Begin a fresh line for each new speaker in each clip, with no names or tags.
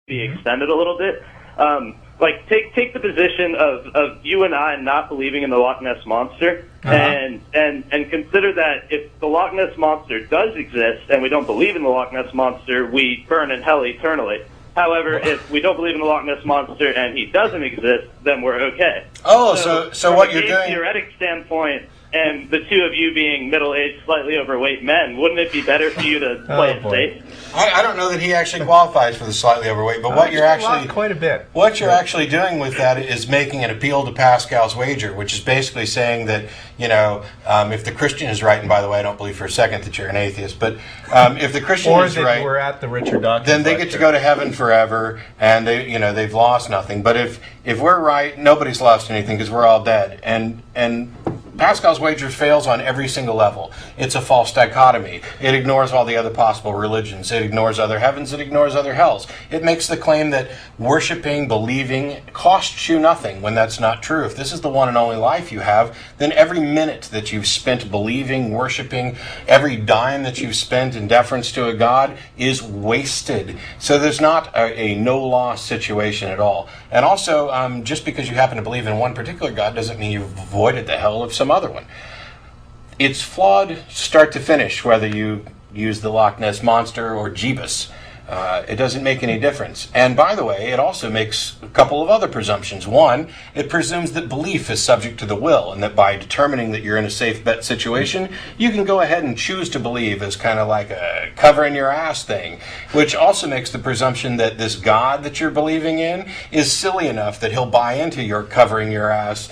be extended a little bit. Like take the position of you and I not believing in the Loch Ness Monster, and consider that if the Loch Ness Monster does exist and we don't believe in the Loch Ness Monster, we burn in hell eternally. However, if we don't believe in the Loch Ness Monster and he doesn't exist, then we're okay.
Oh, so what you're doing...
From a theoretic standpoint, and the two of you being middle-aged, slightly overweight men, wouldn't it be better for you to play it safe?
I don't know that he actually qualifies for the slightly overweight, but what you're actually...
quite a bit.
What you're actually doing with that is making an appeal to Pascal's Wager, which is basically saying that, you know, if the Christian is right, and by the way, I don't believe for a second that you're an atheist, but if the Christian is right...
Or that we're at the Richard Dawkins
then they get to go to heaven forever, and they've lost nothing. But if we're right, nobody's lost anything because we're all dead. And Pascal's Wager fails on every single level. It's a false dichotomy. It ignores all the other possible religions. It ignores other heavens. It ignores other hells. It makes the claim that worshiping, believing, costs you nothing when that's not true. If this is the one and only life you have, then every minute that you've spent believing, worshiping, every dime that you've spent in deference to a God is wasted. So there's not a no-loss situation at all. And also, just because you happen to believe in one particular God doesn't mean you've avoided the hell of some other one. It's flawed start to finish, whether you use the Loch Ness Monster or Jeebus. It doesn't make any difference. And by the way, it also makes a couple of other presumptions. One, it presumes that belief is subject to the will, and that by determining that you're in a safe bet situation, you can go ahead and choose to believe as kind of like a covering your ass thing, which also makes the presumption that this God that you're believing in is silly enough that he'll buy into your covering your ass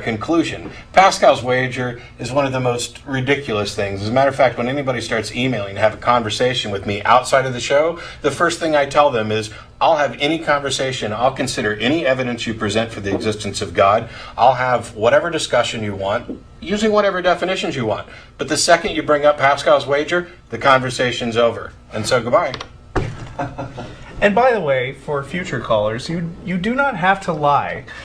conclusion. Pascal's Wager is one of the most ridiculous things. As a matter of fact, when anybody starts emailing to have a conversation with me outside of the show, the first thing I tell them is, I'll have any conversation, I'll consider any evidence you present for the existence of God, I'll have whatever discussion you want, using whatever definitions you want. But the second you bring up Pascal's Wager, the conversation's over. And so goodbye.
And by the way, for future callers, you do not have to lie.